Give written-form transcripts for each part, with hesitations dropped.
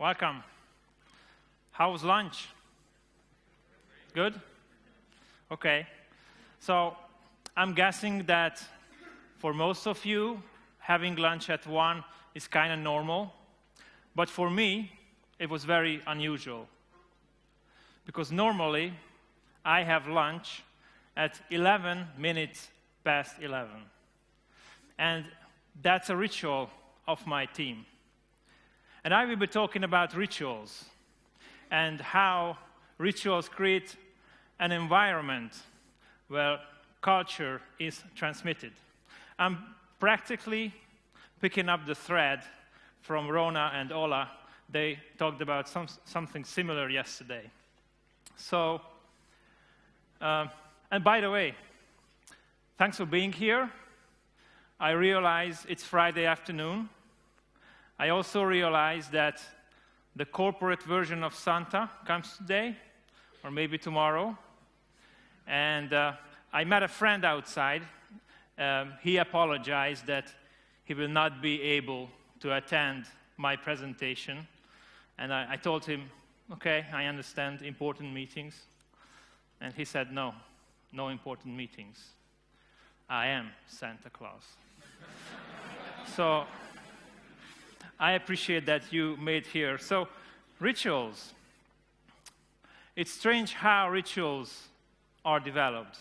Welcome. How was lunch? Good? Okay. So I'm guessing that for most of you, having lunch at 1 is kind of normal. But for me, it was very unusual. Because normally, I have lunch at 11 minutes past 11. And that's a ritual of my team. And I will be talking about rituals and how rituals create an environment where culture is transmitted. I'm practically picking up the thread from Rona and Ola. They talked about something similar yesterday. So, and by the way, thanks for being here. I realize it's Friday afternoon. I also realize that the corporate version of Santa comes today, or maybe tomorrow. And I met a friend outside. He apologized that he will not be able to attend my presentation. And I told him, okay, I understand important meetings. And he said, no important meetings. I am Santa Claus. So I appreciate that you made here. So rituals. It's strange how rituals are developed.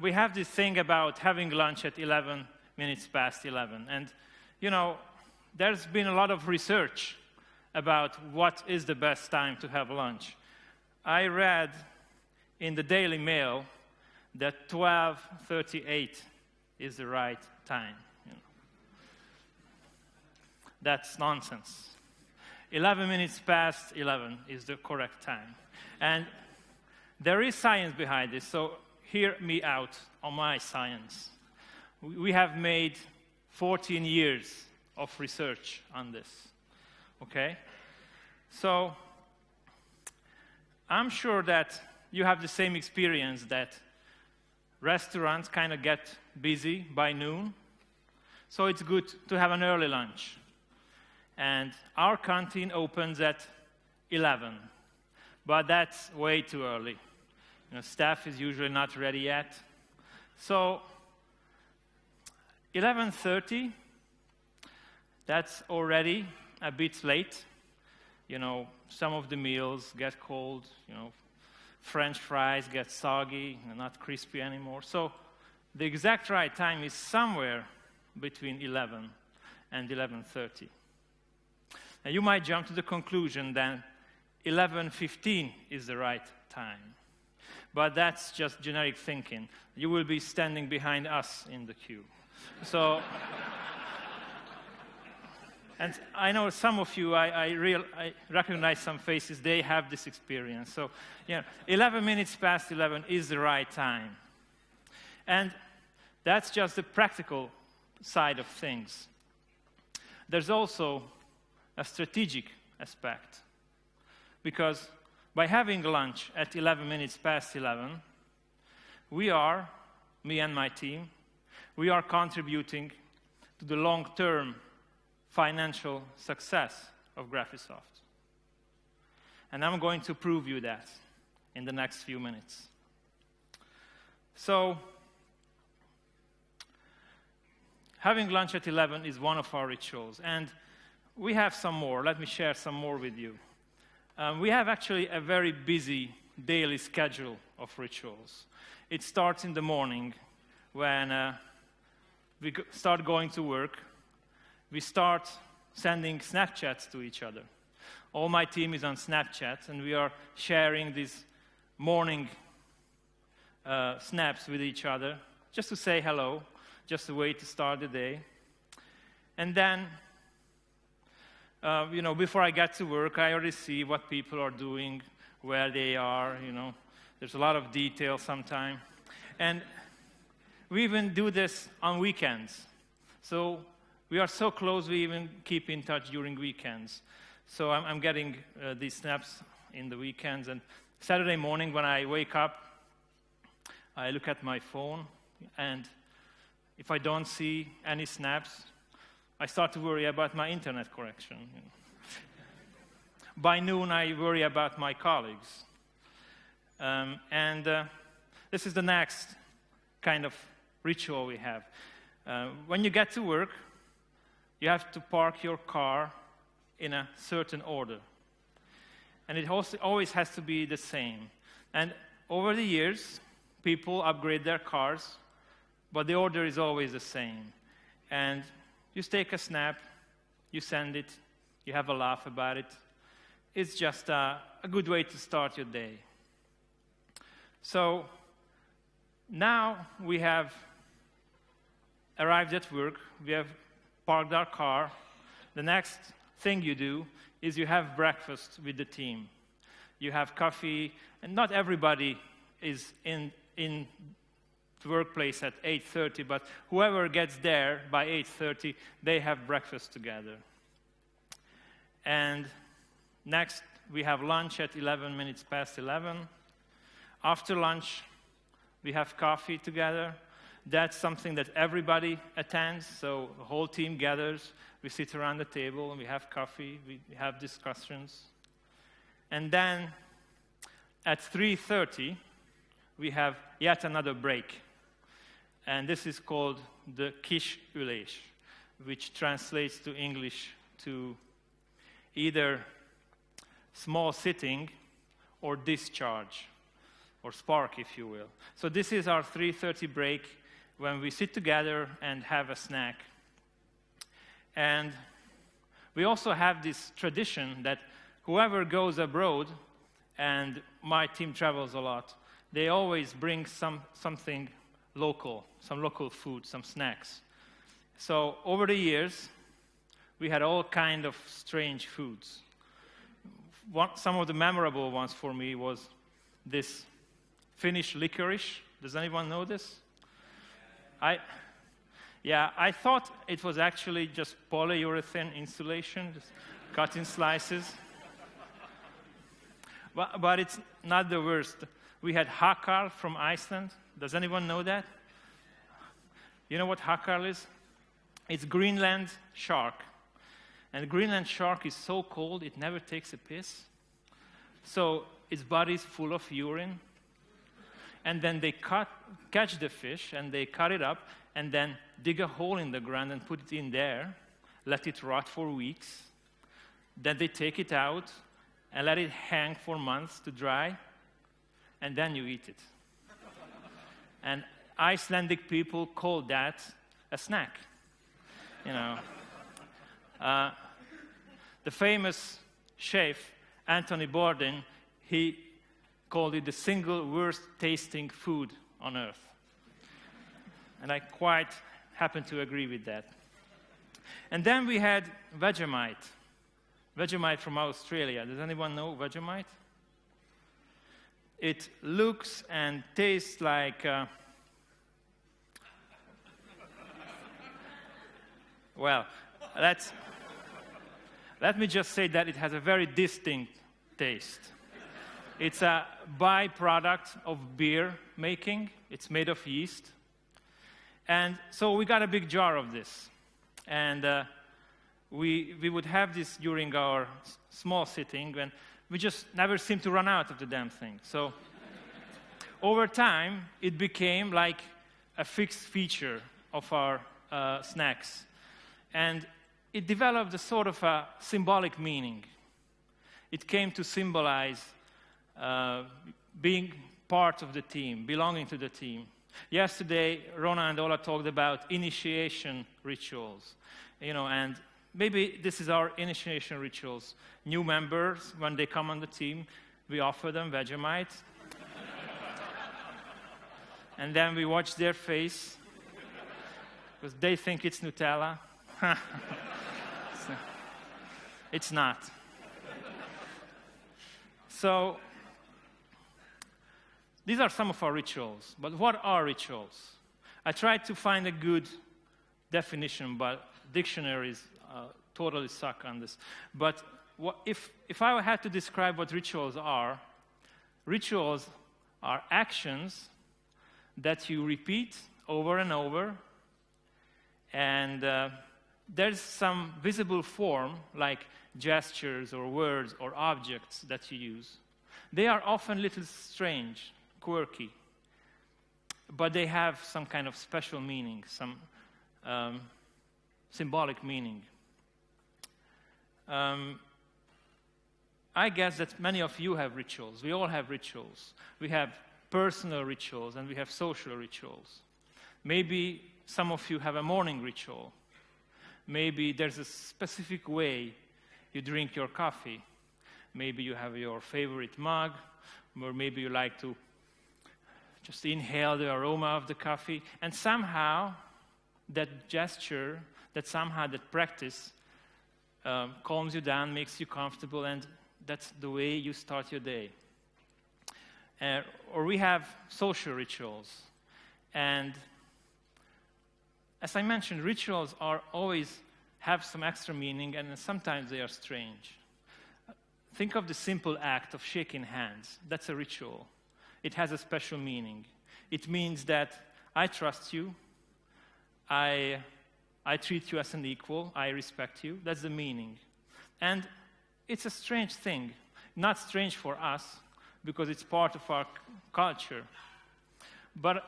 We have this thing about having lunch at 11 minutes past 11. And, you know, there's been a lot of research about what is the best time to have lunch. I read in the Daily Mail that 12:38 is the right time. That's nonsense. 11 minutes past 11 is the correct time. And there is science behind this, so hear me out on my science. We have made 14 years of research on this, okay? So I'm sure that you have the same experience that restaurants kind of get busy by noon, so it's good to have an early lunch. And our canteen opens at 11, but that's way too early. You know, staff is usually not ready yet. So 11:30, that's already a bit late. You know, some of the meals get cold, you know, French fries get soggy and not crispy anymore. So the exact right time is somewhere between 11 and 11:30. Now, you might jump to the conclusion that 11:15 is the right time. But that's just generic thinking. You will be standing behind us in the queue. So, and I know some of you, I recognize some faces, they have this experience. So, yeah, 11 minutes past 11 is the right time. And that's just the practical side of things. There's also a strategic aspect. Because by having lunch at 11 minutes past 11, me and my team, we are contributing to the long-term financial success of Graphisoft. And I'm going to prove you that in the next few minutes. So, having lunch at 11 is one of our rituals. And we have some more. Let me share some more with you. We have actually a very busy daily schedule of rituals. It starts in the morning when we start going to work. We start sending Snapchats to each other. All my team is on Snapchat, and we are sharing these morning snaps with each other, just to say hello, just a way to start the day. And then, you know, before I get to work, I already see what people are doing, where they are, you know. There's a lot of detail sometimes. And we even do this on weekends. So we are so close, we even keep in touch during weekends. So I'm getting these snaps in the weekends. And Saturday morning when I wake up, I look at my phone, and if I don't see any snaps, I start to worry about my internet connection. by noon, I worry about my colleagues. This is the next kind of ritual we have. When you get to work, you have to park your car in a certain order. And it also always has to be the same. And over the years, people upgrade their cars, but the order is always the same. And you take a snap, you send it, you have a laugh about it. It's just a good way to start your day. So now we have arrived at work, we have parked our car. The next thing you do is you have breakfast with the team. You have coffee, and not everybody is in the workplace at 8:30, but whoever gets there by 8:30, they have breakfast together. And next, we have lunch at 11 minutes past 11. After lunch, we have coffee together. That's something that everybody attends, so the whole team gathers. We sit around the table, and we have coffee, we have discussions. And then, at 3:30, we have yet another break. And this is called the kis ülés, which translates to English to either small sitting or discharge, or spark, if you will. So this is our 3:30 break, when we sit together and have a snack. And we also have this tradition that whoever goes abroad, and my team travels a lot, they always bring something local, some local food, some snacks. So over the years, we had all kind of strange foods. Some of the memorable ones for me was this Finnish licorice. Does anyone know this? I thought it was actually just polyurethane insulation, just cut in slices. But it's not the worst. We had hakal from Iceland. Does anyone know that? You know what hakal is? It's Greenland shark. And Greenland shark is so cold, it never takes a piss. So its body is full of urine. And then they catch the fish, and they cut it up, and then dig a hole in the ground and put it in there, let it rot for weeks. Then they take it out and let it hang for months to dry, and then you eat it. And Icelandic people call that a snack. You know, the famous chef Anthony Bourdain, he called it the single worst tasting food on earth. And I quite happen to agree with that. And then we had Vegemite. Vegemite from Australia. Does anyone know Vegemite? It looks and tastes like well, let me just say that it has a very distinct taste. It's a byproduct of beer making. It's made of yeast. And so we got a big jar of this. And we would have this during our small sitting, and we just never seemed to run out of the damn thing. So over time, it became like a fixed feature of our snacks. And it developed a sort of a symbolic meaning. It came to symbolize being part of the team, belonging to the team. Yesterday, Rona and Ola talked about initiation rituals, and maybe this is our initiation rituals. New members, when they come on the team, we offer them Vegemite. And then we watch their face, because they think it's Nutella. It's not. So, these are some of our rituals. But what are rituals? I tried to find a good definition, but dictionaries totally suck on this. But if I had to describe what rituals are actions that you repeat over and over, and there's some visible form, like gestures or words or objects that you use. They are often a little strange, quirky, but they have some kind of special meaning, some symbolic meaning. I guess that many of you have rituals. We all have rituals. We have personal rituals and we have social rituals. Maybe some of you have a morning ritual. Maybe there's a specific way you drink your coffee. Maybe you have your favorite mug, or maybe you like to just inhale the aroma of the coffee. And somehow that gesture, that practice calms you down, makes you comfortable, and that's the way you start your day. Or we have social rituals. And as I mentioned, rituals always have some extra meaning, and sometimes they are strange. Think of the simple act of shaking hands. That's a ritual. It has a special meaning. It means that I trust you, I treat you as an equal, I respect you. That's the meaning. And it's a strange thing. Not strange for us, because it's part of our culture. But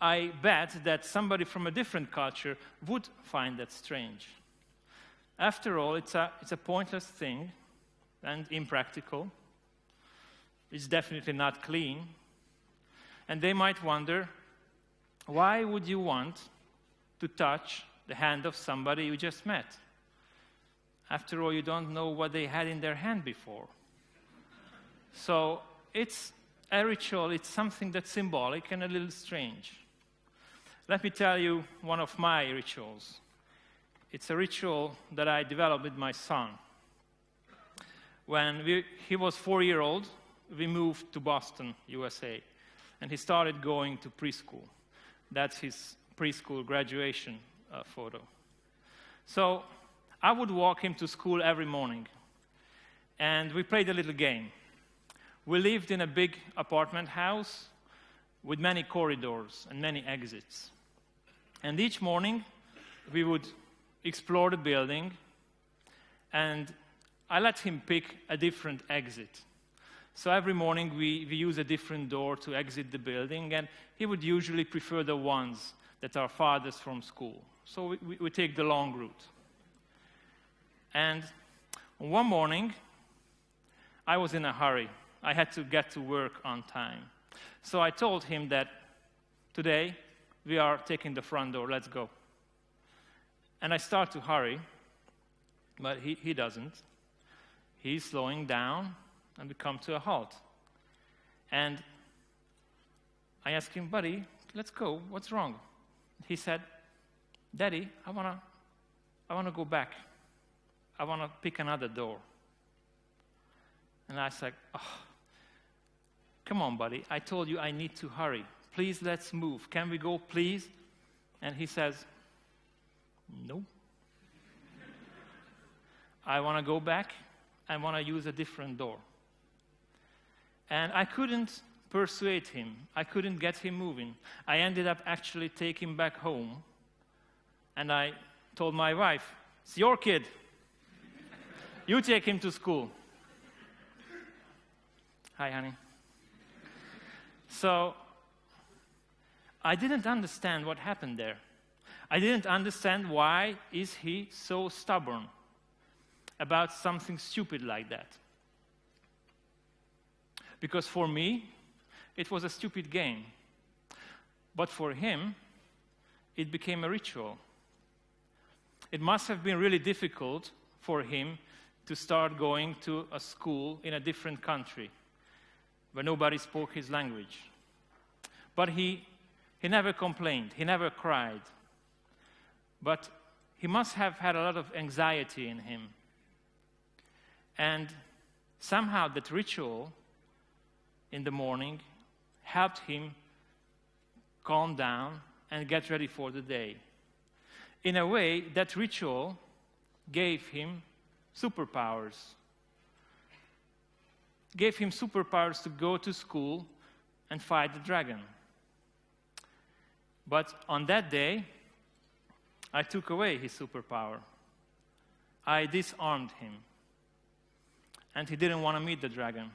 I bet that somebody from a different culture would find that strange. After all, it's a pointless thing and impractical. It's definitely not clean. And they might wonder, why would you want to touch the hand of somebody you just met? After all, you don't know what they had in their hand before. So it's a ritual. It's something that's symbolic and a little strange. Let me tell you one of my rituals. It's a ritual that I developed with my son. When he was 4 years old, we moved to Boston, USA, and he started going to preschool. That's his preschool graduation photo. So I would walk him to school every morning, and we played a little game. We lived in a big apartment house with many corridors and many exits. And each morning, we would explore the building, and I let him pick a different exit. So every morning, we use a different door to exit the building, and he would usually prefer the ones that are farthest from school. So we take the long route. And one morning, I was in a hurry. I had to get to work on time. So I told him that today we are taking the front door, let's go. And I start to hurry, but he doesn't. He's slowing down, and we come to a halt. And I asked him, buddy, let's go, what's wrong? He said, Daddy, I wanna go back. I want to pick another door. And I was like, oh, come on, buddy. I told you I need to hurry. Please, let's move. Can we go, please? And he says, no. I want to go back. I want to use a different door. And I couldn't persuade him. I couldn't get him moving. I ended up actually taking him back home. And I told my wife, it's your kid. You take him to school. Hi, honey. So I didn't understand what happened there. I didn't understand why is he so stubborn about something stupid like that. Because for me, it was a stupid game. But for him, it became a ritual. It must have been really difficult for him to start going to a school in a different country where nobody spoke his language. But he never complained, he never cried. But he must have had a lot of anxiety in him. And somehow that ritual in the morning helped him calm down and get ready for the day. In a way, that ritual gave him superpowers. Gave him superpowers to go to school and fight the dragon. But on that day, I took away his superpower. I disarmed him. And he didn't want to meet the dragon.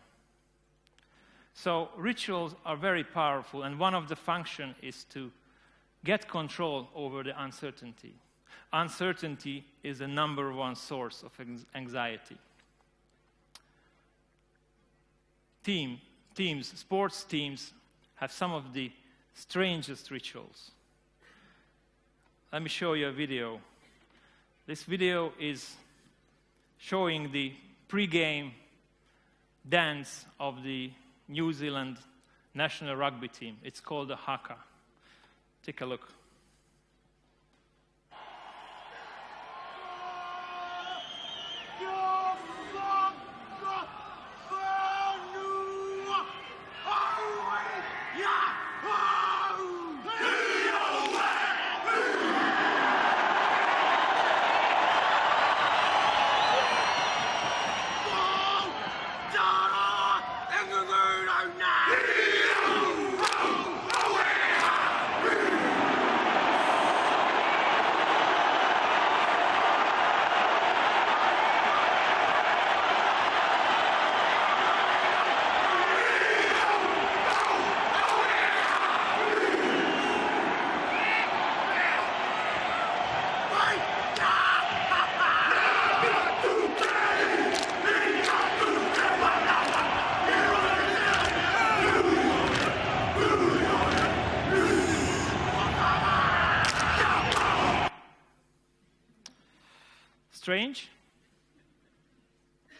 So rituals are very powerful, and one of the functions is to get control over the uncertainty. Uncertainty is the number one source of anxiety. Sports teams have some of the strangest rituals. Let me show you a video. This video is showing the pre-game dance of the New Zealand national rugby team. It's called the haka. Take a look. Strange?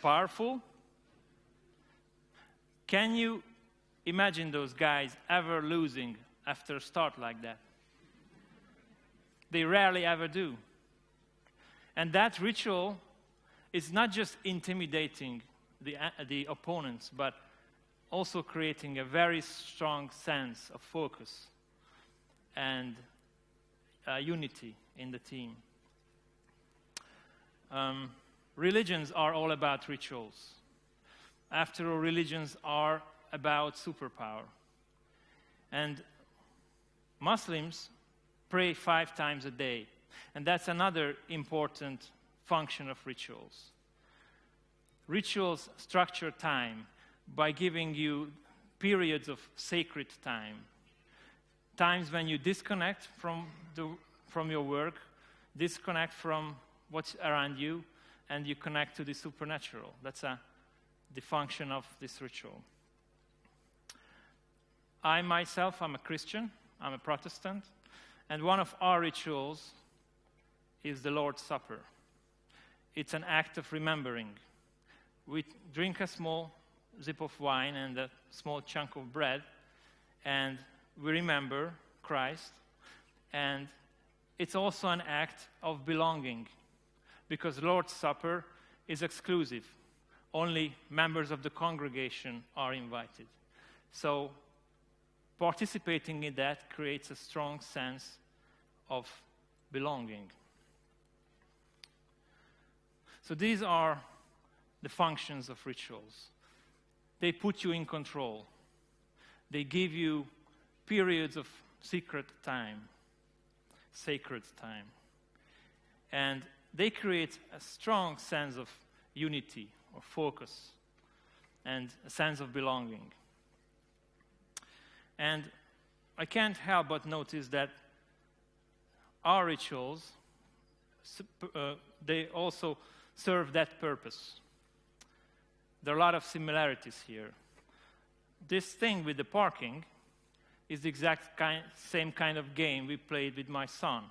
Powerful? Can you imagine those guys ever losing after a start like that? They rarely ever do. And that ritual is not just intimidating the opponents, but also creating a very strong sense of focus and unity in the team. Religions are all about rituals. After all, religions are about superpower. And Muslims pray 5 times a day. And that's another important function of rituals. Rituals structure time by giving you periods of sacred time. Times when you disconnect from your work, disconnect from what's around you, and you connect to the supernatural. That's the function of this ritual. I myself, I'm a Christian, I'm a Protestant, and one of our rituals is the Lord's Supper. It's an act of remembering. We drink a small sip of wine and a small chunk of bread, and we remember Christ, and it's also an act of belonging, because Lord's Supper is exclusive. Only members of the congregation are invited. So participating in that creates a strong sense of belonging. So these are the functions of rituals. They put you in control. They give you periods of sacred time. And they create a strong sense of unity or focus and a sense of belonging. And I can't help but notice that our rituals, they also serve that purpose. There are a lot of similarities here. This thing with the parking is the exact same kind of game we played with my son.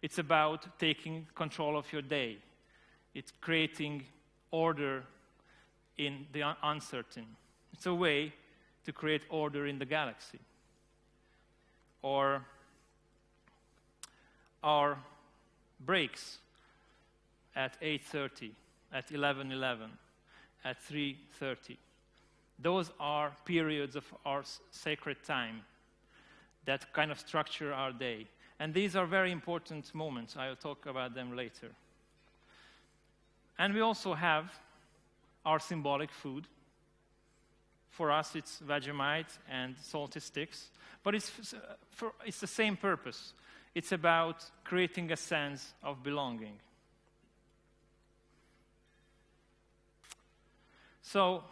It's about taking control of your day. It's creating order in the uncertain. It's a way to create order in the galaxy. Or our breaks at 8:30, at 11:11, at 3:30. Those are periods of our sacred time that kind of structure our day. And these are very important moments. I'll talk about them later. And we also have our symbolic food. For us, it's Vegemite and salty sticks. But it's the same purpose. It's about creating a sense of belonging. So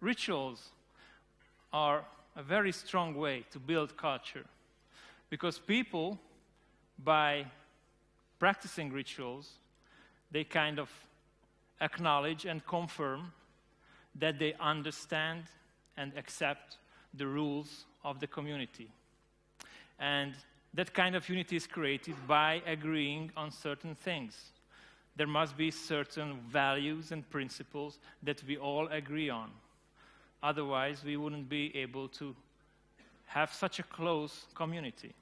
rituals are a very strong way to build culture, because people, by practicing rituals, they kind of acknowledge and confirm that they understand and accept the rules of the community. And that kind of unity is created by agreeing on certain things. There must be certain values and principles that we all agree on. Otherwise, we wouldn't be able to have such a close community.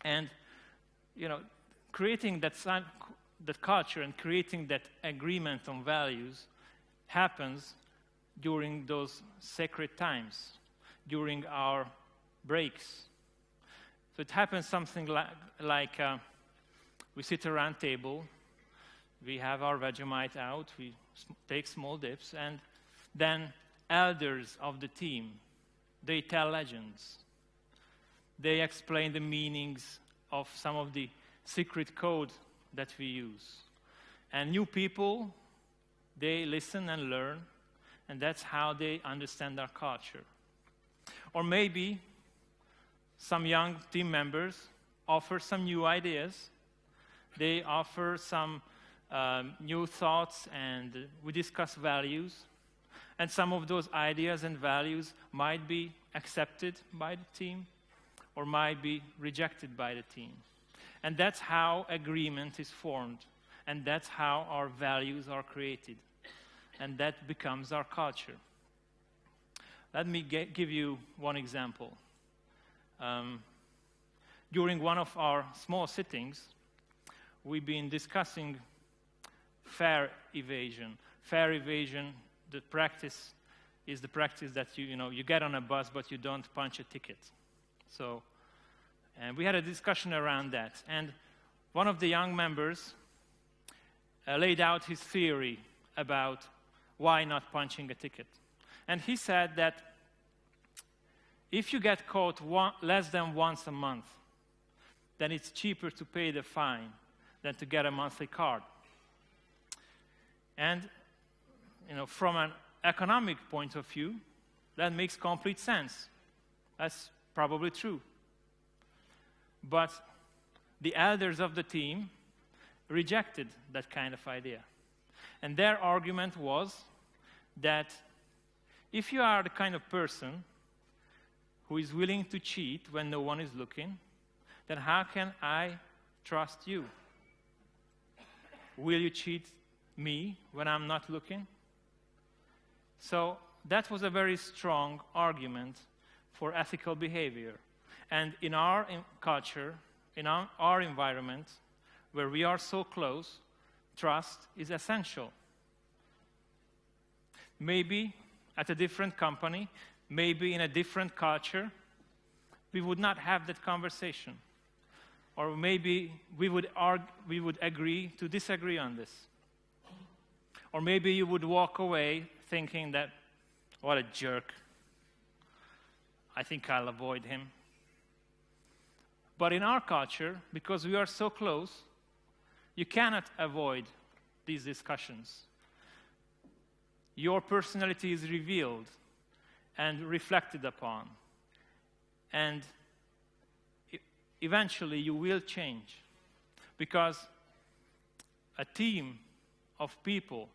And, creating that culture and creating that agreement on values happens during those sacred times, during our breaks. So it happens something like we sit around table, we have our Vegemite out, we take small dips, and then elders of the team, they tell legends. They explain the meanings of some of the secret code that we use. And new people, they listen and learn, and that's how they understand our culture. Or maybe some young team members offer some new ideas. They offer some new thoughts, and we discuss values. And some of those ideas and values might be accepted by the team or might be rejected by the team. And that's how agreement is formed. And that's how our values are created. And that becomes our culture. Let me give you one example. During one of our small sittings, we've been discussing fare evasion. Fare evasion, the practice is the practice that you get on a bus but you don't punch a ticket. And we had a discussion around that. And one of the young members laid out his theory about why not punching a ticket. And he said that if you get caught less than once a month, then it's cheaper to pay the fine than to get a monthly card. And from an economic point of view, that makes complete sense. That's probably true. But the elders of the team rejected that kind of idea. And their argument was that if you are the kind of person who is willing to cheat when no one is looking, then how can I trust you? Will you cheat me when I'm not looking? So that was a very strong argument for ethical behavior. And in our culture, in our environment, where we are so close, trust is essential. Maybe at a different company, maybe in a different culture, we would not have that conversation. Or maybe we would agree to disagree on this. Or maybe you would walk away thinking that, what a jerk. I think I'll avoid him. But in our culture, because we are so close, you cannot avoid these discussions. Your personality is revealed and reflected upon. And eventually you will change. Because a team of people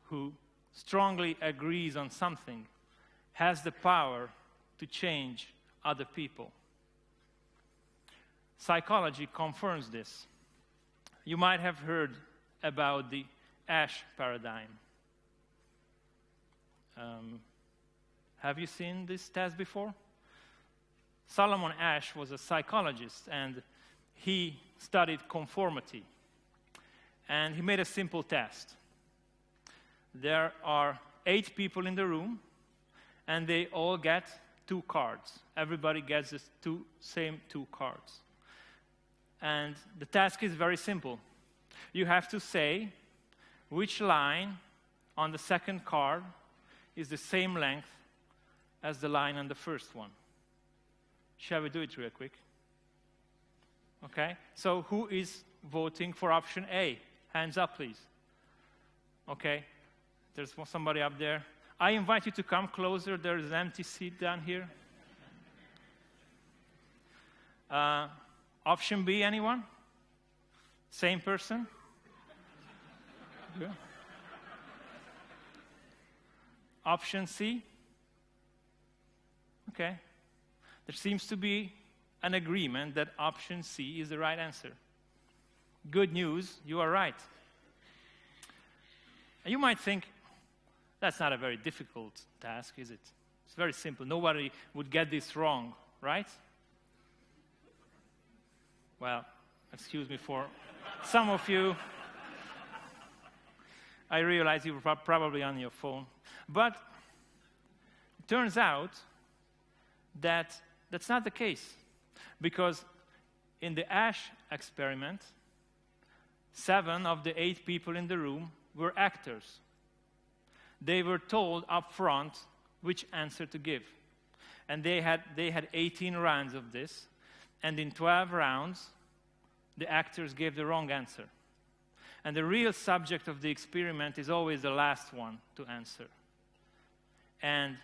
who strongly agrees on something has the power to change other people. Psychology confirms this. You might have heard about the Ash paradigm. Have you seen this test before? Solomon Ash was a psychologist, and he studied conformity. And he made a simple test. There are 8 people in the room, and they all get 2 cards. Everybody gets the same 2 cards. And the task is very simple. You have to say which line on the second card is the same length as the line on the first one. Shall we do it real quick? Okay? So who is voting for option A? Hands up, please. Okay? There's somebody up there. I invite you to come closer. There's an empty seat down here. Option B, anyone? Same person? Yeah. Option C? Okay. There seems to be an agreement that option C is the right answer. Good news, you are right. You might think, that's not a very difficult task, is it? It's very simple. Nobody would get this wrong, right? Well, excuse me for some of you. I realize you were probably on your phone. But it turns out that that's not the case. Because in the Ash experiment, 7 of the 8 people in the room were actors. They were told up front which answer to give. And they had 18 rounds of this. And in 12 rounds, the actors gave the wrong answer. And the real subject of the experiment is always the last one to answer. And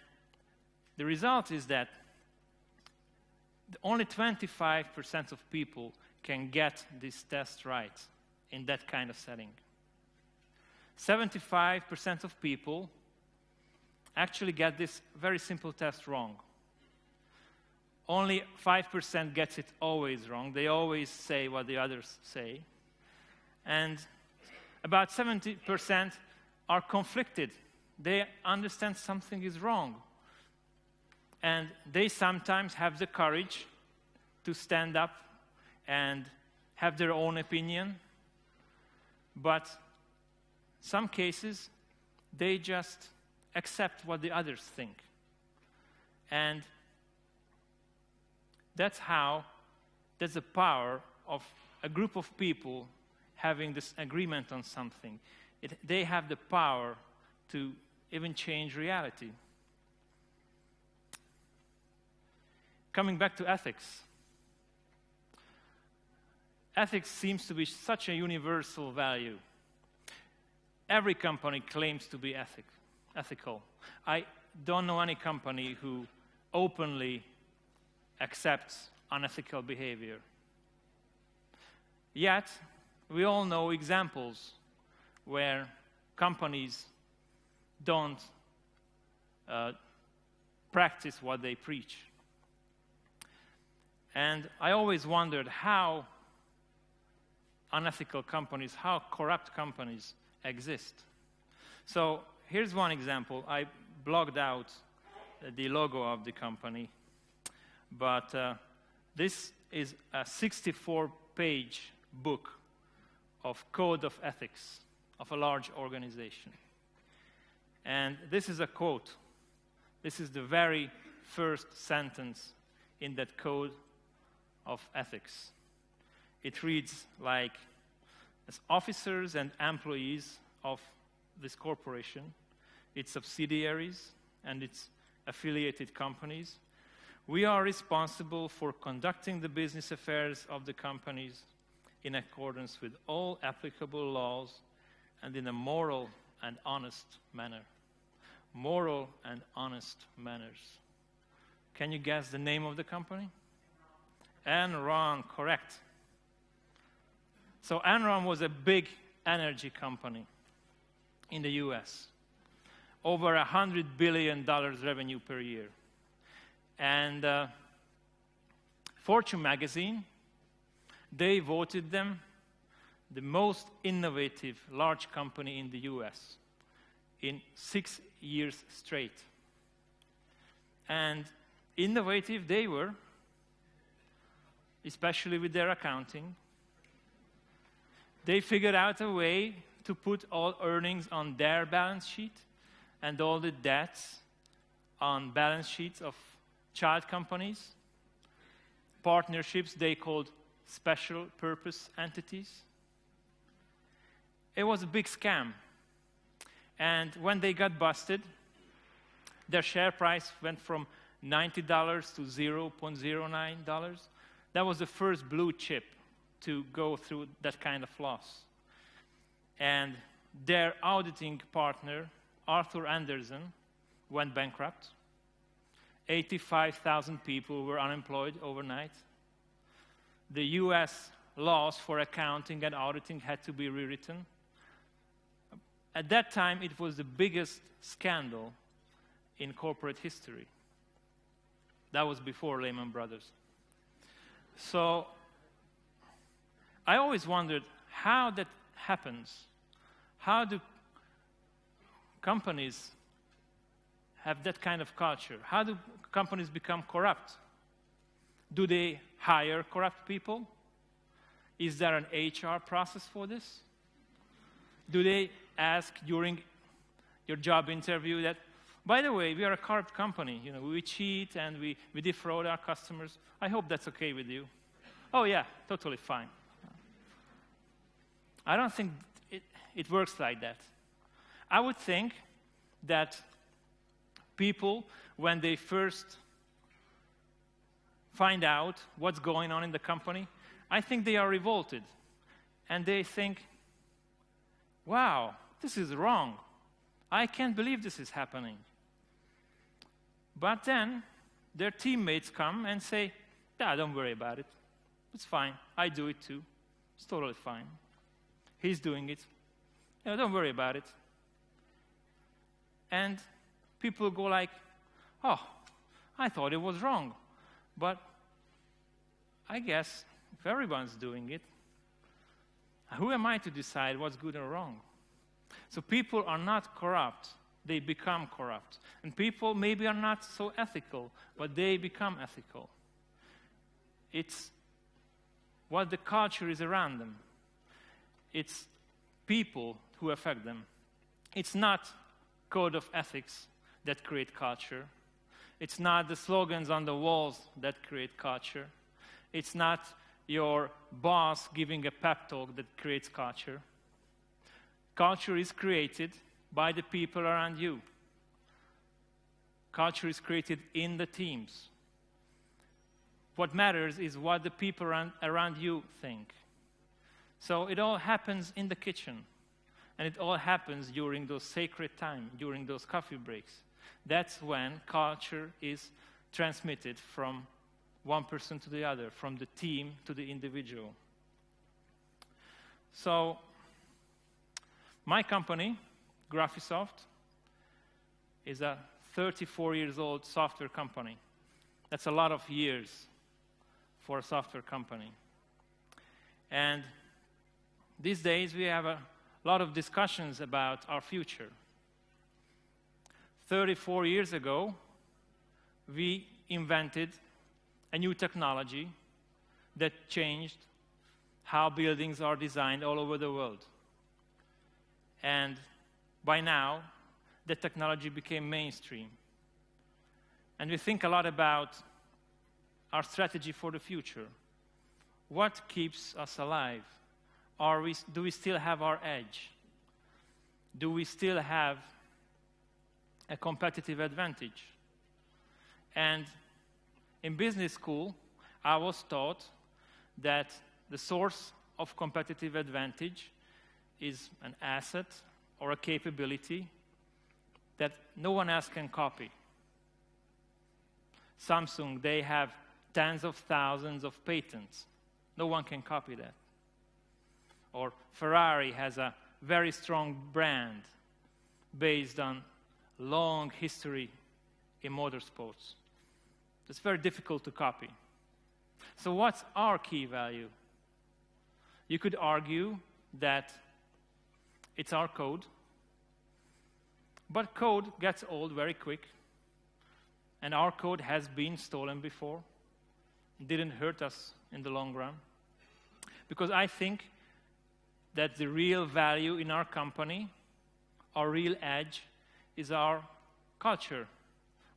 the result is that only 25% of people can get this test right in that kind of setting. 75% of people actually get this very simple test wrong. Only 5% gets it always wrong. They always say what the others say. And about 70% are conflicted. They understand something is wrong. And they sometimes have the courage to stand up and have their own opinion. But some cases, they just accept what the others think. And that's the power of a group of people having this agreement on something. They have the power to even change reality. Coming back to ethics. Ethics seems to be such a universal value. Every company claims to be ethical. I don't know any company who openly accepts unethical behavior. Yet, we all know examples where companies don't practice what they preach. And I always wondered how unethical companies, how corrupt companies exist. So here's one example. I blocked out the logo of the company, but this is a 64-page book of code of ethics of a large organization. And this is a quote. This is the very first sentence in that code of ethics. It reads like, as officers and employees of this corporation, its subsidiaries, and its affiliated companies, we are responsible for conducting the business affairs of the companies in accordance with all applicable laws and in a moral and honest manner. Moral and honest manners. Can you guess the name of the company? Enron, correct. So Enron was a big energy company in the US. Over $100 billion revenue per year. And Fortune magazine, they voted them the most innovative large company in the US in 6 years straight. And innovative they were, especially with their accounting. They figured out a way to put all earnings on their balance sheet and all the debts on balance sheets of child companies, partnerships they called special purpose entities. It was a big scam. And when they got busted, their share price went from $90 to $0.09. That was the first blue chip to go through that kind of loss. And their auditing partner Arthur Andersen went bankrupt. 85,000 people were unemployed overnight. The US laws for accounting and auditing had to be rewritten. At that time, it was the biggest scandal in corporate history. That was before Lehman Brothers. So I always wondered how that happens. How do companies have that kind of culture? How do companies become corrupt? Do they hire corrupt people? Is there an HR process for this? Do they ask during your job interview that, by the way, we are a corrupt company, we cheat and we defraud our customers. I hope that's okay with you. Oh yeah, totally fine. I don't think it works like that. I would think that people, when they first find out what's going on in the company, I think they are revolted. And they think, wow, this is wrong. I can't believe this is happening. But then their teammates come and say, yeah, don't worry about it. It's fine. I do it too. It's totally fine. He's doing it. Don't worry about it. And people go like, oh, I thought it was wrong. But I guess if everyone's doing it, who am I to decide what's good or wrong? So people are not corrupt. They become corrupt. And people maybe are not so ethical, but they become ethical. It's what the culture is around them. It's people who affect them. It's not code of ethics that create culture. It's not the slogans on the walls that create culture. It's not your boss giving a pep talk that creates culture. Culture is created by the people around you. Culture is created in the teams. What matters is what the people around you think. So it all happens in the kitchen. And it all happens during those sacred times, during those coffee breaks. That's when culture is transmitted from one person to the other, from the team to the individual. So my company, Graphisoft, is a 34-year-old software company. That's a lot of years for a software company. And these days we have a lot of discussions about our future. 34 years ago, we invented a new technology that changed how buildings are designed all over the world. And by now, the technology became mainstream. And we think a lot about our strategy for the future. What keeps us alive? Do we still have our edge? Do we still have a competitive advantage? And in business school, I was taught that the source of competitive advantage is an asset or a capability that no one else can copy. Samsung, they have tens of thousands of patents. No one can copy that. Or Ferrari has a very strong brand based on long history in motorsports. It's very difficult to copy. So what's our key value? You could argue that it's our code, but code gets old very quick, and our code has been stolen before. It didn't hurt us in the long run. Because I think that the real value in our company, our real edge, is our culture,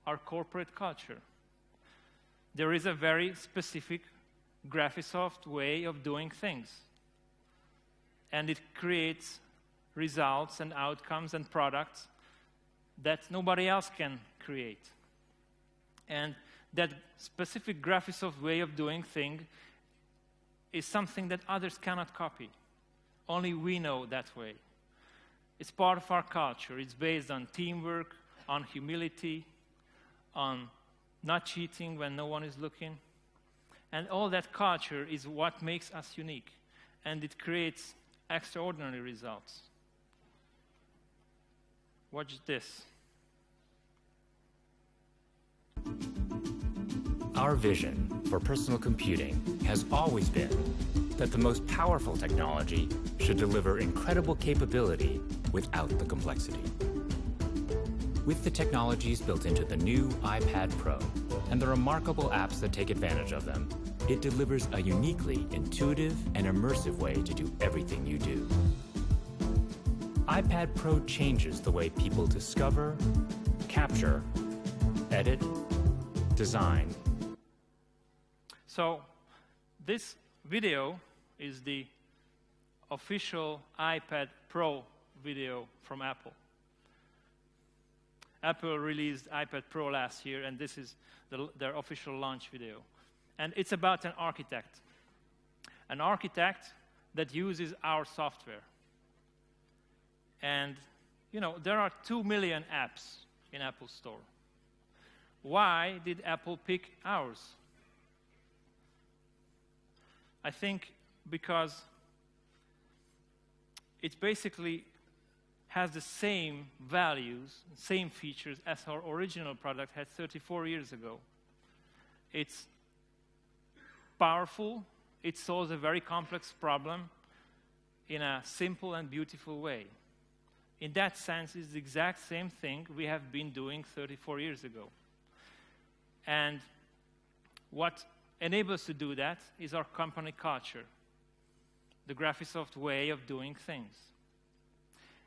our corporate culture. There is a very specific Graphisoft way of doing things. And it creates results and outcomes and products that nobody else can create. And that specific Graphisoft way of doing things is something that others cannot copy. Only we know that way. It's part of our culture. It's based on teamwork, on humility, on not cheating when no one is looking. And all that culture is what makes us unique. And it creates extraordinary results. Watch this. Our vision for personal computing has always been that the most powerful technology should deliver incredible capability without the complexity. With the technologies built into the new iPad Pro and the remarkable apps that take advantage of them, it delivers a uniquely intuitive and immersive way to do everything you do. iPad Pro changes the way people discover, capture, edit, design. So this video is the official iPad Pro video from Apple. Apple released iPad Pro last year, and this is their official launch video. And it's about an architect that uses our software. And, you know, there are 2 million apps in Apple Store. Why did Apple pick ours? I think because it basically has the same values, same features as our original product had 34 years ago. It's powerful. It solves a very complex problem in a simple and beautiful way. In that sense, it's the exact same thing we have been doing 34 years ago. And what enables us to do that is our company culture, the Graphisoft way of doing things.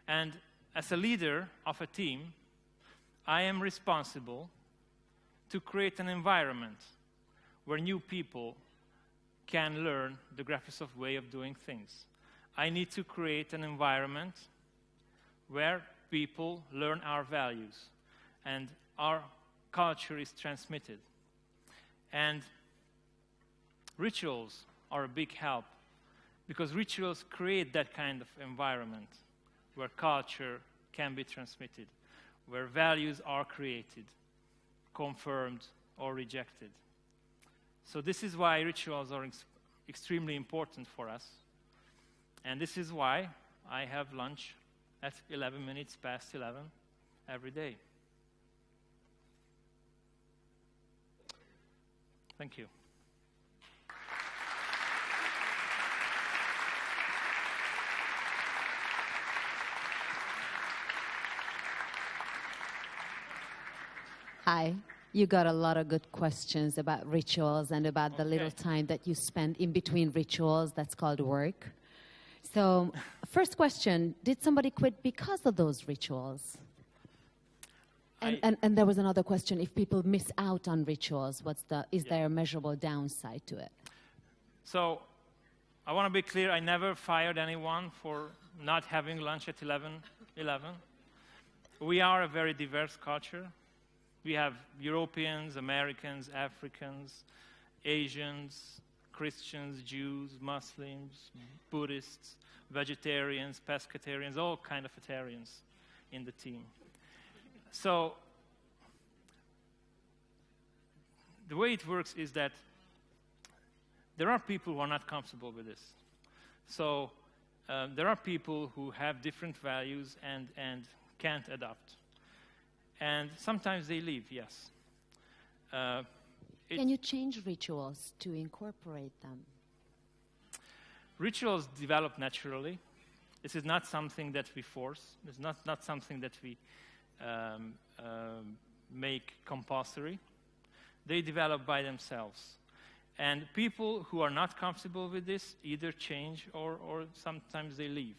And as a leader of a team, I am responsible to create an environment where new people can learn the Graphisoft way of doing things. I need to create an environment where people learn our values and our culture is transmitted. And rituals are a big help because rituals create that kind of environment where culture can be transmitted, where values are created, confirmed, or rejected. So this is why rituals are extremely important for us. And this is why I have lunch at 11 minutes past 11 every day. Thank you. Hi. You got a lot of good questions about rituals and about the little time that you spend in between rituals. That's called work. So, first question, did somebody quit because of those rituals? And there was another question, if people miss out on rituals, is there a measurable downside to it? So, I want to be clear, I never fired anyone for not having lunch at 11. We are a very diverse culture. We have Europeans, Americans, Africans, Asians, Christians, Jews, Muslims, Buddhists, vegetarians, pescatarians, all kind of vegetarians in the team. So the way it works is that there are people who are not comfortable with this. So there are people who have different values and can't adapt. And sometimes they leave, yes. Can you change rituals to incorporate them? Rituals develop naturally. This is not something that we force. It's not something that we make compulsory. They develop by themselves. And people who are not comfortable with this either change or sometimes they leave.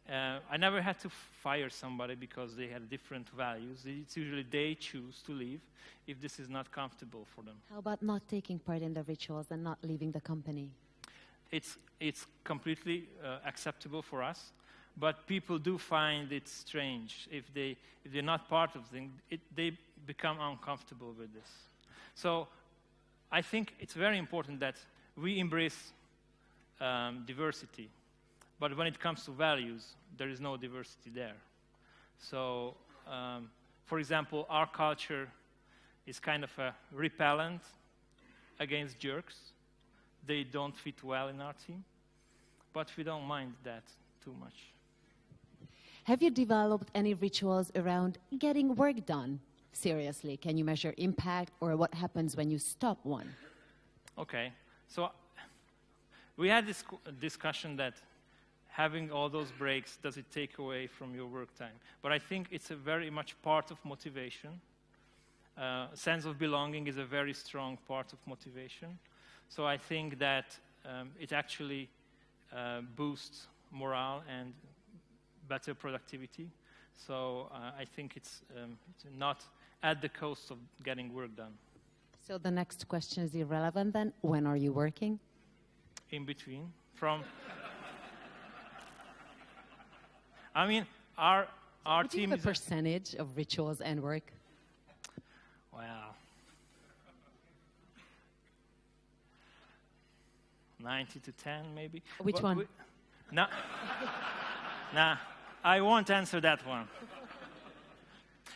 I never had to fire somebody because they had different values. It's usually they choose to leave if this is not comfortable for them. How about not taking part in the rituals and not leaving the company? It's completely acceptable for us, but people do find it strange if they're not part of things. They become uncomfortable with this. So I think it's very important that we embrace diversity. But when it comes to values, there is no diversity there. So, for example, our culture is kind of a repellent against jerks. They don't fit well in our team, but we don't mind that too much. Have you developed any rituals around getting work done? Seriously, can you measure impact, or what happens when you stop one? Okay, so we had this discussion that having all those breaks, does it take away from your work time? But I think it's a very much part of motivation. Sense of belonging is a very strong part of motivation. So I think that it actually boosts morale and better productivity. So I think it's not at the cost of getting work done. So the next question is irrelevant then. When are you working? In between. I mean, our team is a percentage of rituals and work. Wow. 90 to 10, maybe. Which one? Nah, I won't answer that one.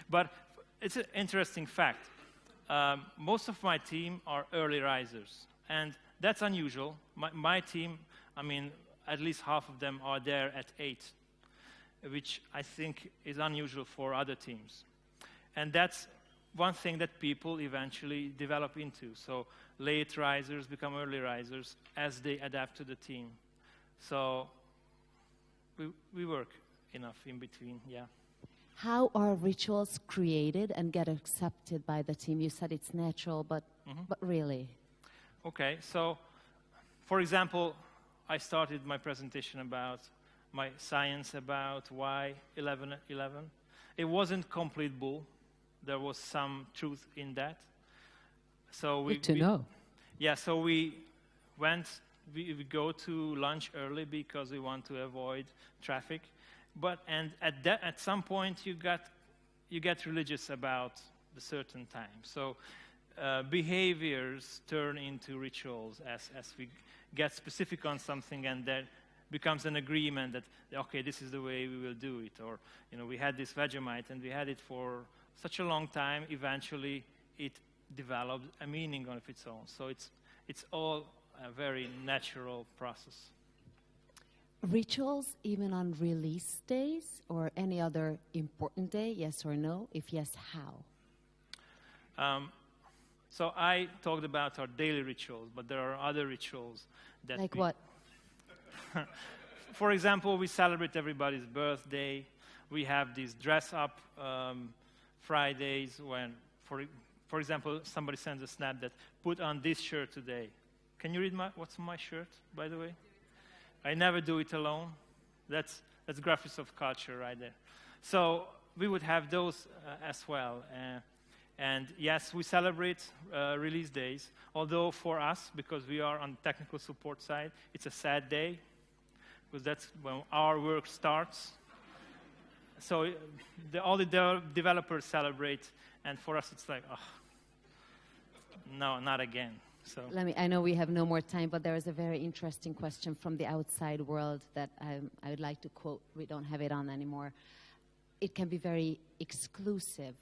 But it's an interesting fact. Most of my team are early risers, and that's unusual. My team, I mean, at least half of them are there at 8, which I think is unusual for other teams. And that's one thing that people eventually develop into. So late risers become early risers as they adapt to the team. So we work enough in between, yeah. How are rituals created and get accepted by the team? You said it's natural, but really? Okay, so for example, I started my presentation about my science about why 11:11. It wasn't complete bull. There was some truth in that. So Good to know. Yeah, so we go to lunch early because we want to avoid traffic. And at some point you get religious about the certain time. So behaviors turn into rituals as we get specific on something, and that becomes an agreement that, okay, this is the way we will do it. Or, we had this Vegemite and we had it for such a long time, eventually it developed a meaning of its own. So it's all a very natural process. Rituals even on release days or any other important day, yes or no? If yes, how? So I talked about our daily rituals, but there are other rituals that Like what? For example, we celebrate everybody's birthday. We have these dress-up Fridays when, for example, somebody sends a snap that put on this shirt today. Can you read what's on my shirt, by the way? I never do it alone. That's graphics of culture right there. So we would have those as well. And yes, we celebrate release days, although for us, because we are on the technical support side, it's a sad day, because that's when our work starts. So all the developers celebrate, and for us it's like, oh, no, not again. So I know we have no more time, but there is a very interesting question from the outside world that I would like to quote. We don't have it on anymore. It can be very exclusive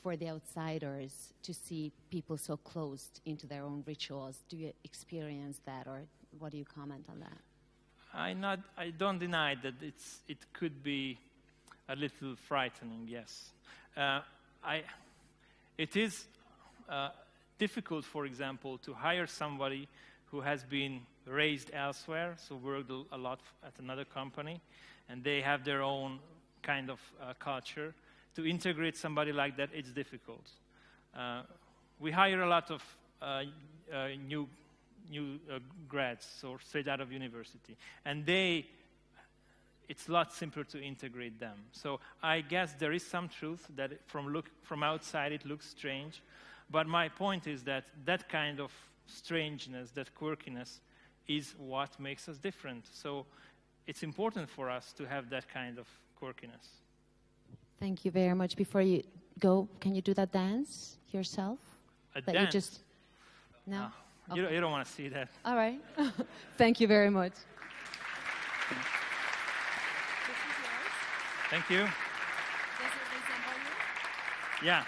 for the outsiders to see people so closed into their own rituals. Do you experience that, or what do you comment on that? I don't deny that it could be a little frightening, yes. It is difficult, for example, to hire somebody who has been raised elsewhere, so worked a lot at another company, and they have their own kind of culture. To integrate somebody like that, it's difficult. We hire a lot of new grads, so straight out of university, and it's a lot simpler to integrate them. So I guess there is some truth that from outside it looks strange, but my point is that kind of strangeness, that quirkiness, is what makes us different. So it's important for us to have that kind of quirkiness. Thank you very much. Before you go, can you do that dance yourself? A dance? No? You don't want to see that. All right. Thank you very much. Thank you. Does it resemble you? Yeah.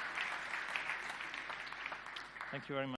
Thank you very much.